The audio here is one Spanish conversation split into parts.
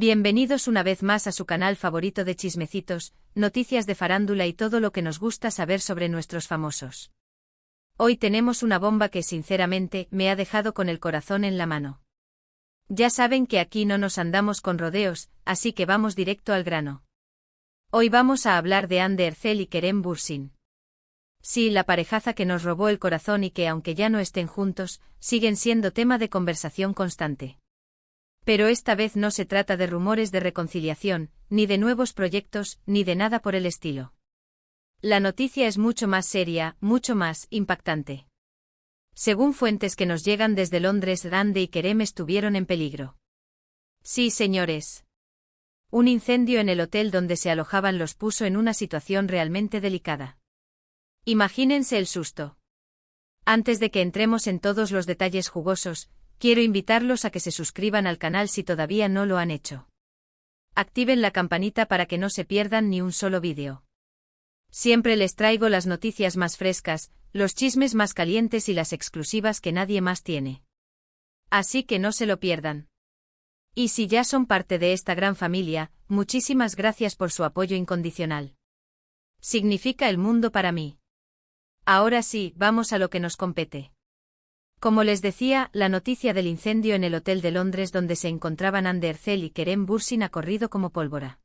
Bienvenidos una vez más a su canal favorito de chismecitos, noticias de farándula y todo lo que nos gusta saber sobre nuestros famosos. Hoy tenemos una bomba que sinceramente me ha dejado con el corazón en la mano. Ya saben que aquí no nos andamos con rodeos, así que vamos directo al grano. Hoy vamos a hablar de Hande Erçel y Kerem Bürsin. Sí, la parejaza que nos robó el corazón y que aunque ya no estén juntos, siguen siendo tema de conversación constante. Pero esta vez no se trata de rumores de reconciliación, ni de nuevos proyectos, ni de nada por el estilo. La noticia es mucho más seria, mucho más impactante. Según fuentes que nos llegan desde Londres, Hande y Kerem estuvieron en peligro. Sí, señores. Un incendio en el hotel donde se alojaban los puso en una situación realmente delicada. Imagínense el susto. Antes de que entremos en todos los detalles jugosos, quiero invitarlos a que se suscriban al canal si todavía no lo han hecho. Activen la campanita para que no se pierdan ni un solo vídeo. Siempre les traigo las noticias más frescas, los chismes más calientes y las exclusivas que nadie más tiene. Así que no se lo pierdan. Y si ya son parte de esta gran familia, muchísimas gracias por su apoyo incondicional. Significa el mundo para mí. Ahora sí, vamos a lo que nos compete. Como les decía, la noticia del incendio en el hotel de Londres donde se encontraban Hande Erçel y Kerem Bürsin ha corrido como pólvora.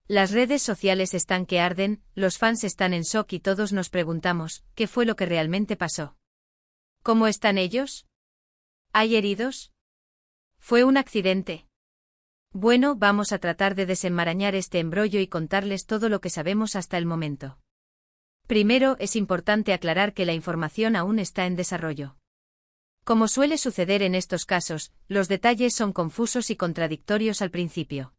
Las redes sociales están que arden, los fans están en shock y todos nos preguntamos, ¿qué fue lo que realmente pasó? ¿Cómo están ellos? ¿Hay heridos? ¿Fue un accidente? Bueno, vamos a tratar de desenmarañar este embrollo y contarles todo lo que sabemos hasta el momento. Primero, es importante aclarar que la información aún está en desarrollo. Como suele suceder en estos casos, los detalles son confusos y contradictorios al principio.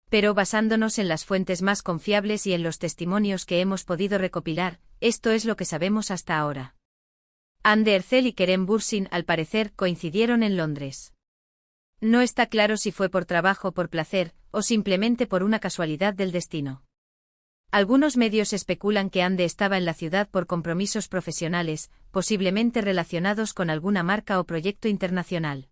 Pero basándonos en las fuentes más confiables y en los testimonios que hemos podido recopilar, esto es lo que sabemos hasta ahora. Hande Erçel y Kerem Bürsin, al parecer, coincidieron en Londres. No está claro si fue por trabajo o por placer, o simplemente por una casualidad del destino. Algunos medios especulan que Hande estaba en la ciudad por compromisos profesionales, posiblemente relacionados con alguna marca o proyecto internacional.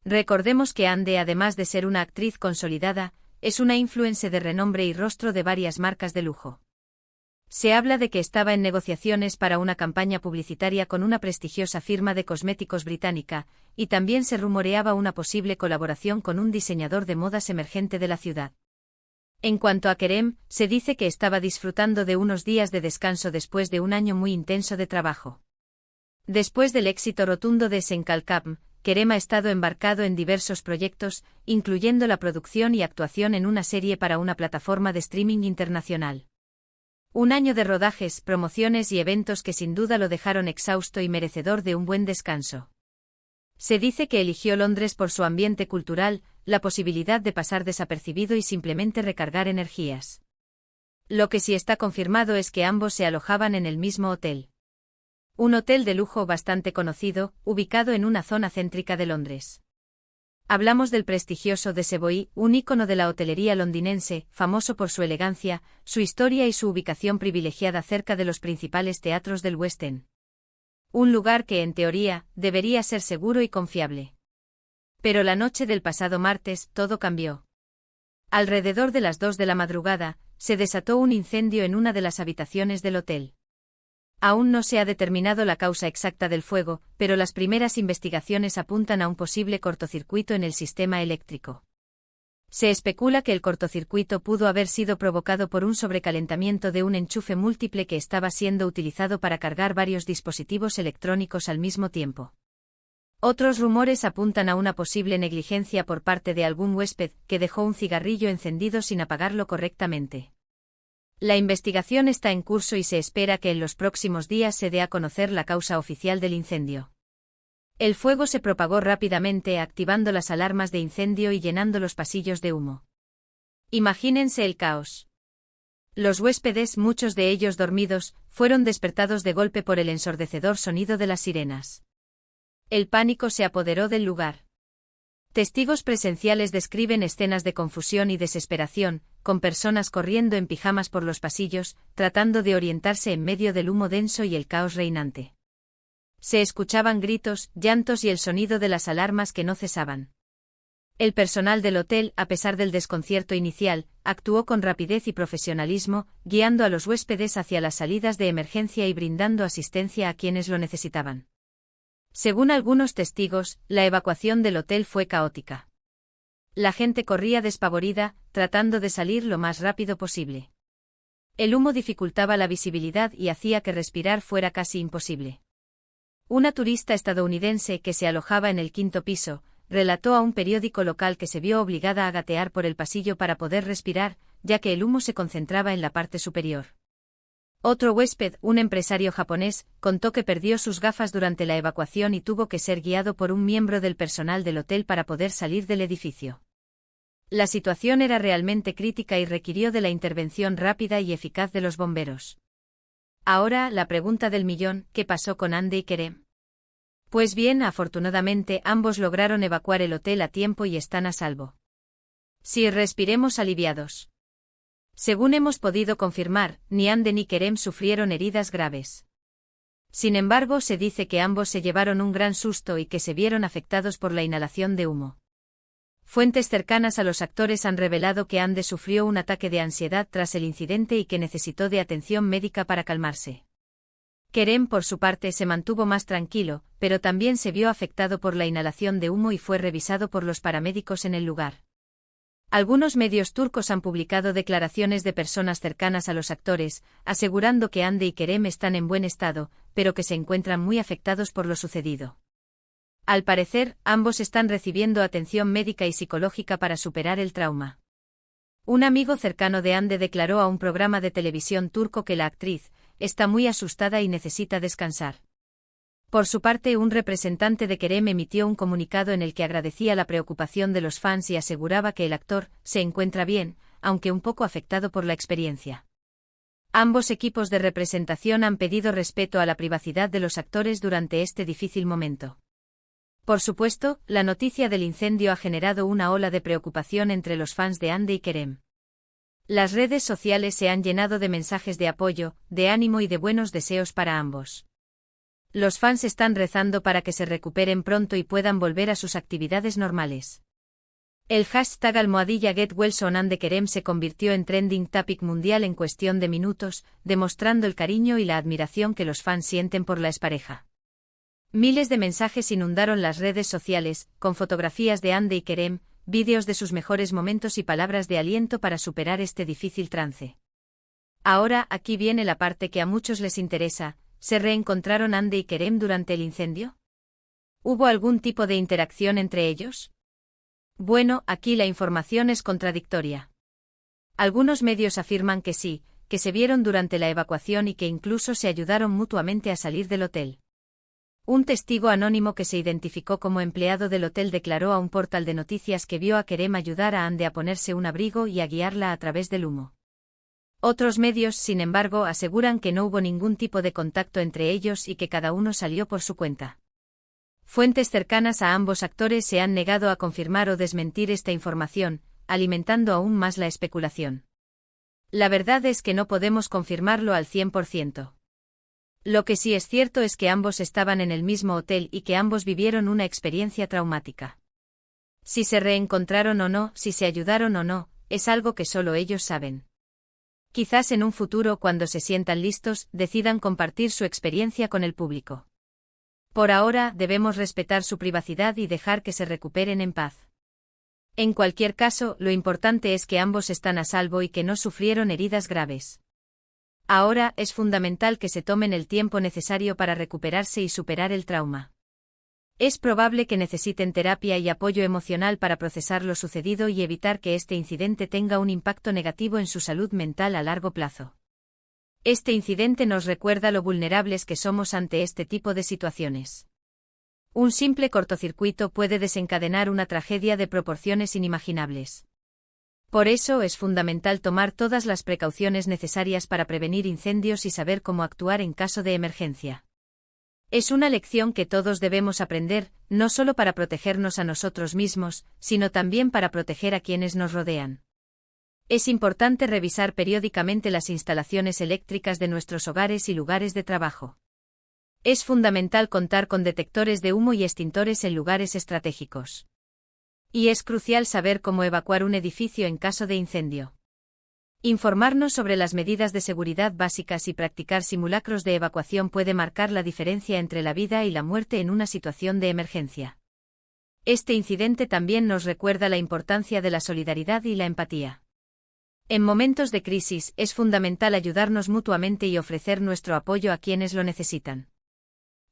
Recordemos que Hande, además de ser una actriz consolidada, es una influencer de renombre y rostro de varias marcas de lujo. Se habla de que estaba en negociaciones para una campaña publicitaria con una prestigiosa firma de cosméticos británica, y también se rumoreaba una posible colaboración con un diseñador de modas emergente de la ciudad. En cuanto a Kerem, se dice que estaba disfrutando de unos días de descanso después de un año muy intenso de trabajo. Después del éxito rotundo de Sen Kalkam, Kerem ha estado embarcado en diversos proyectos, incluyendo la producción y actuación en una serie para una plataforma de streaming internacional. Un año de rodajes, promociones y eventos que sin duda lo dejaron exhausto y merecedor de un buen descanso. Se dice que eligió Londres por su ambiente cultural, la posibilidad de pasar desapercibido y simplemente recargar energías. Lo que sí está confirmado es que ambos se alojaban en el mismo hotel. Un hotel de lujo bastante conocido, ubicado en una zona céntrica de Londres. Hablamos del prestigioso The Savoy, un ícono de la hotelería londinense, famoso por su elegancia, su historia y su ubicación privilegiada cerca de los principales teatros del West End. Un lugar que, en teoría, debería ser seguro y confiable. Pero la noche del pasado martes, todo cambió. Alrededor de las 2 de la madrugada, se desató un incendio en una de las habitaciones del hotel. Aún no se ha determinado la causa exacta del fuego, pero las primeras investigaciones apuntan a un posible cortocircuito en el sistema eléctrico. Se especula que el cortocircuito pudo haber sido provocado por un sobrecalentamiento de un enchufe múltiple que estaba siendo utilizado para cargar varios dispositivos electrónicos al mismo tiempo. Otros rumores apuntan a una posible negligencia por parte de algún huésped que dejó un cigarrillo encendido sin apagarlo correctamente. La investigación está en curso y se espera que en los próximos días se dé a conocer la causa oficial del incendio. El fuego se propagó rápidamente, activando las alarmas de incendio y llenando los pasillos de humo. Imagínense el caos. Los huéspedes, muchos de ellos dormidos, fueron despertados de golpe por el ensordecedor sonido de las sirenas. El pánico se apoderó del lugar. Testigos presenciales describen escenas de confusión y desesperación, con personas corriendo en pijamas por los pasillos, tratando de orientarse en medio del humo denso y el caos reinante. Se escuchaban gritos, llantos y el sonido de las alarmas que no cesaban. El personal del hotel, a pesar del desconcierto inicial, actuó con rapidez y profesionalismo, guiando a los huéspedes hacia las salidas de emergencia y brindando asistencia a quienes lo necesitaban. Según algunos testigos, la evacuación del hotel fue caótica. La gente corría despavorida, tratando de salir lo más rápido posible. El humo dificultaba la visibilidad y hacía que respirar fuera casi imposible. Una turista estadounidense que se alojaba en el quinto piso, relató a un periódico local que se vio obligada a gatear por el pasillo para poder respirar, ya que el humo se concentraba en la parte superior. Otro huésped, un empresario japonés, contó que perdió sus gafas durante la evacuación y tuvo que ser guiado por un miembro del personal del hotel para poder salir del edificio. La situación era realmente crítica y requirió de la intervención rápida y eficaz de los bomberos. Ahora, la pregunta del millón, ¿qué pasó con Andy y Kerem? Pues bien, afortunadamente ambos lograron evacuar el hotel a tiempo y están a salvo. Sí, respiremos aliviados. Según hemos podido confirmar, ni Andy ni Kerem sufrieron heridas graves. Sin embargo, se dice que ambos se llevaron un gran susto y que se vieron afectados por la inhalación de humo. Fuentes cercanas a los actores han revelado que Andy sufrió un ataque de ansiedad tras el incidente y que necesitó de atención médica para calmarse. Kerem, por su parte, se mantuvo más tranquilo, pero también se vio afectado por la inhalación de humo y fue revisado por los paramédicos en el lugar. Algunos medios turcos han publicado declaraciones de personas cercanas a los actores, asegurando que Andy y Kerem están en buen estado, pero que se encuentran muy afectados por lo sucedido. Al parecer, ambos están recibiendo atención médica y psicológica para superar el trauma. Un amigo cercano de Andy declaró a un programa de televisión turco que la actriz está muy asustada y necesita descansar. Por su parte, un representante de Kerem emitió un comunicado en el que agradecía la preocupación de los fans y aseguraba que el actor se encuentra bien, aunque un poco afectado por la experiencia. Ambos equipos de representación han pedido respeto a la privacidad de los actores durante este difícil momento. Por supuesto, la noticia del incendio ha generado una ola de preocupación entre los fans de Andy y Kerem. Las redes sociales se han llenado de mensajes de apoyo, de ánimo y de buenos deseos para ambos. Los fans están rezando para que se recuperen pronto y puedan volver a sus actividades normales. El hashtag #GetWellSonAndyKerem se convirtió en trending topic mundial en cuestión de minutos, demostrando el cariño y la admiración que los fans sienten por la expareja. Miles de mensajes inundaron las redes sociales, con fotografías de Andy y Kerem, vídeos de sus mejores momentos y palabras de aliento para superar este difícil trance. Ahora, aquí viene la parte que a muchos les interesa: ¿se reencontraron Andy y Kerem durante el incendio? ¿Hubo algún tipo de interacción entre ellos? Bueno, aquí la información es contradictoria. Algunos medios afirman que sí, que se vieron durante la evacuación y que incluso se ayudaron mutuamente a salir del hotel. Un testigo anónimo que se identificó como empleado del hotel declaró a un portal de noticias que vio a Kerem ayudar a Andy a ponerse un abrigo y a guiarla a través del humo. Otros medios, sin embargo, aseguran que no hubo ningún tipo de contacto entre ellos y que cada uno salió por su cuenta. Fuentes cercanas a ambos actores se han negado a confirmar o desmentir esta información, alimentando aún más la especulación. La verdad es que no podemos confirmarlo al 100%. Lo que sí es cierto es que ambos estaban en el mismo hotel y que ambos vivieron una experiencia traumática. Si se reencontraron o no, si se ayudaron o no, es algo que solo ellos saben. Quizás en un futuro, cuando se sientan listos, decidan compartir su experiencia con el público. Por ahora, debemos respetar su privacidad y dejar que se recuperen en paz. En cualquier caso, lo importante es que ambos están a salvo y que no sufrieron heridas graves. Ahora, es fundamental que se tomen el tiempo necesario para recuperarse y superar el trauma. Es probable que necesiten terapia y apoyo emocional para procesar lo sucedido y evitar que este incidente tenga un impacto negativo en su salud mental a largo plazo. Este incidente nos recuerda lo vulnerables que somos ante este tipo de situaciones. Un simple cortocircuito puede desencadenar una tragedia de proporciones inimaginables. Por eso es fundamental tomar todas las precauciones necesarias para prevenir incendios y saber cómo actuar en caso de emergencia. Es una lección que todos debemos aprender, no solo para protegernos a nosotros mismos, sino también para proteger a quienes nos rodean. Es importante revisar periódicamente las instalaciones eléctricas de nuestros hogares y lugares de trabajo. Es fundamental contar con detectores de humo y extintores en lugares estratégicos. Y es crucial saber cómo evacuar un edificio en caso de incendio. Informarnos sobre las medidas de seguridad básicas y practicar simulacros de evacuación puede marcar la diferencia entre la vida y la muerte en una situación de emergencia. Este incidente también nos recuerda la importancia de la solidaridad y la empatía. En momentos de crisis es fundamental ayudarnos mutuamente y ofrecer nuestro apoyo a quienes lo necesitan.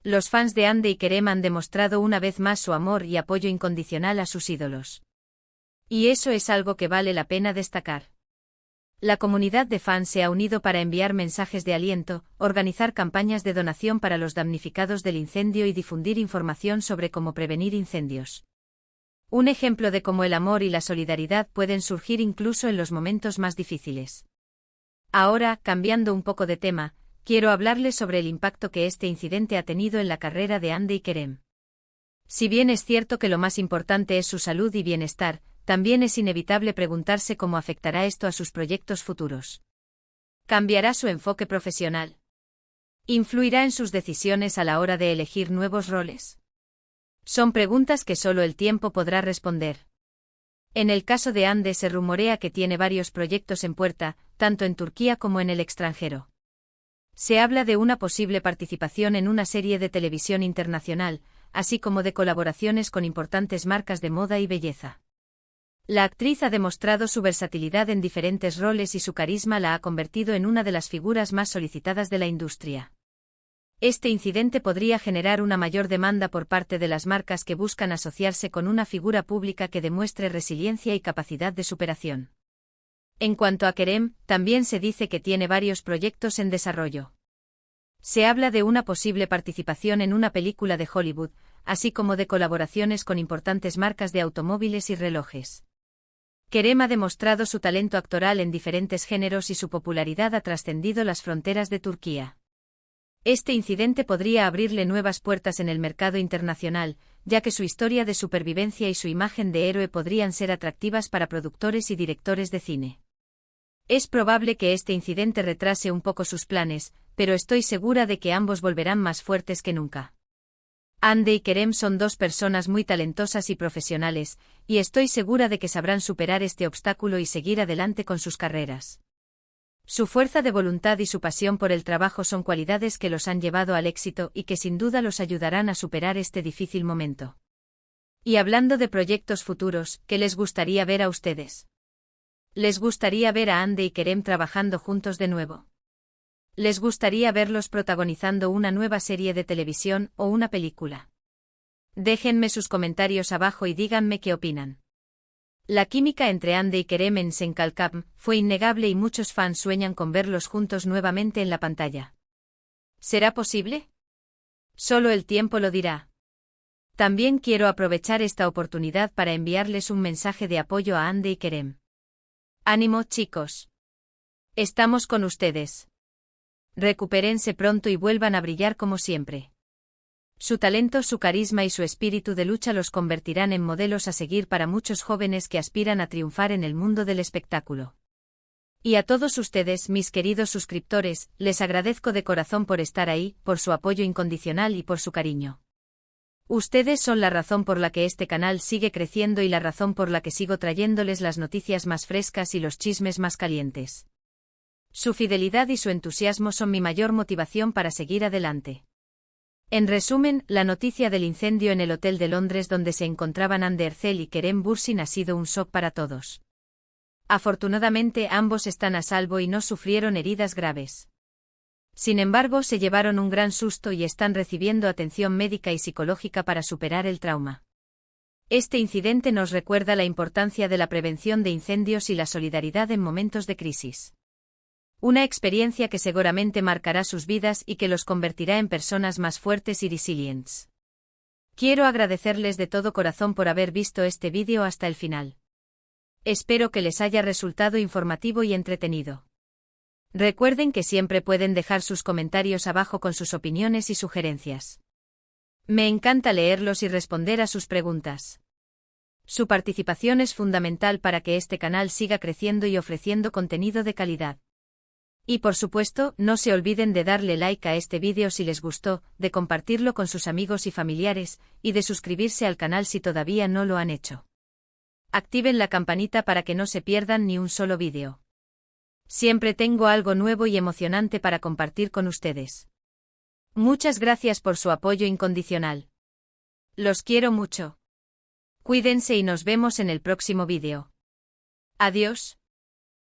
Los fans de Hande y Kerem han demostrado una vez más su amor y apoyo incondicional a sus ídolos. Y eso es algo que vale la pena destacar. La comunidad de fans se ha unido para enviar mensajes de aliento, organizar campañas de donación para los damnificados del incendio y difundir información sobre cómo prevenir incendios. Un ejemplo de cómo el amor y la solidaridad pueden surgir incluso en los momentos más difíciles. Ahora, cambiando un poco de tema, quiero hablarles sobre el impacto que este incidente ha tenido en la carrera de Hande y Kerem. Si bien es cierto que lo más importante es su salud y bienestar, también es inevitable preguntarse cómo afectará esto a sus proyectos futuros. ¿Cambiará su enfoque profesional? ¿Influirá en sus decisiones a la hora de elegir nuevos roles? Son preguntas que solo el tiempo podrá responder. En el caso de Hande se rumorea que tiene varios proyectos en puerta, tanto en Turquía como en el extranjero. Se habla de una posible participación en una serie de televisión internacional, así como de colaboraciones con importantes marcas de moda y belleza. La actriz ha demostrado su versatilidad en diferentes roles y su carisma la ha convertido en una de las figuras más solicitadas de la industria. Este incidente podría generar una mayor demanda por parte de las marcas que buscan asociarse con una figura pública que demuestre resiliencia y capacidad de superación. En cuanto a Kerem, también se dice que tiene varios proyectos en desarrollo. Se habla de una posible participación en una película de Hollywood, así como de colaboraciones con importantes marcas de automóviles y relojes. Kerem ha demostrado su talento actoral en diferentes géneros y su popularidad ha trascendido las fronteras de Turquía. Este incidente podría abrirle nuevas puertas en el mercado internacional, ya que su historia de supervivencia y su imagen de héroe podrían ser atractivas para productores y directores de cine. Es probable que este incidente retrase un poco sus planes, pero estoy segura de que ambos volverán más fuertes que nunca. Hande y Kerem son dos personas muy talentosas y profesionales, y estoy segura de que sabrán superar este obstáculo y seguir adelante con sus carreras. Su fuerza de voluntad y su pasión por el trabajo son cualidades que los han llevado al éxito y que sin duda los ayudarán a superar este difícil momento. Y hablando de proyectos futuros, ¿qué les gustaría ver a ustedes? ¿Les gustaría ver a Hande y Kerem trabajando juntos de nuevo? ¿Les gustaría verlos protagonizando una nueva serie de televisión o una película? Déjenme sus comentarios abajo y díganme qué opinan. La química entre Hande y Kerem en Senkalkam fue innegable y muchos fans sueñan con verlos juntos nuevamente en la pantalla. ¿Será posible? Solo el tiempo lo dirá. También quiero aprovechar esta oportunidad para enviarles un mensaje de apoyo a Hande y Kerem. ¡Ánimo, chicos! Estamos con ustedes. Recupérense pronto y vuelvan a brillar como siempre. Su talento, su carisma y su espíritu de lucha los convertirán en modelos a seguir para muchos jóvenes que aspiran a triunfar en el mundo del espectáculo. Y a todos ustedes, mis queridos suscriptores, les agradezco de corazón por estar ahí, por su apoyo incondicional y por su cariño. Ustedes son la razón por la que este canal sigue creciendo y la razón por la que sigo trayéndoles las noticias más frescas y los chismes más calientes. Su fidelidad y su entusiasmo son mi mayor motivación para seguir adelante. En resumen, la noticia del incendio en el hotel de Londres donde se encontraban Hande Erçel y Kerem Bürsin ha sido un shock para todos. Afortunadamente ambos están a salvo y no sufrieron heridas graves. Sin embargo, se llevaron un gran susto y están recibiendo atención médica y psicológica para superar el trauma. Este incidente nos recuerda la importancia de la prevención de incendios y la solidaridad en momentos de crisis. Una experiencia que seguramente marcará sus vidas y que los convertirá en personas más fuertes y resilientes. Quiero agradecerles de todo corazón por haber visto este vídeo hasta el final. Espero que les haya resultado informativo y entretenido. Recuerden que siempre pueden dejar sus comentarios abajo con sus opiniones y sugerencias. Me encanta leerlos y responder a sus preguntas. Su participación es fundamental para que este canal siga creciendo y ofreciendo contenido de calidad. Y por supuesto, no se olviden de darle like a este vídeo si les gustó, de compartirlo con sus amigos y familiares, y de suscribirse al canal si todavía no lo han hecho. Activen la campanita para que no se pierdan ni un solo vídeo. Siempre tengo algo nuevo y emocionante para compartir con ustedes. Muchas gracias por su apoyo incondicional. Los quiero mucho. Cuídense y nos vemos en el próximo vídeo. Adiós.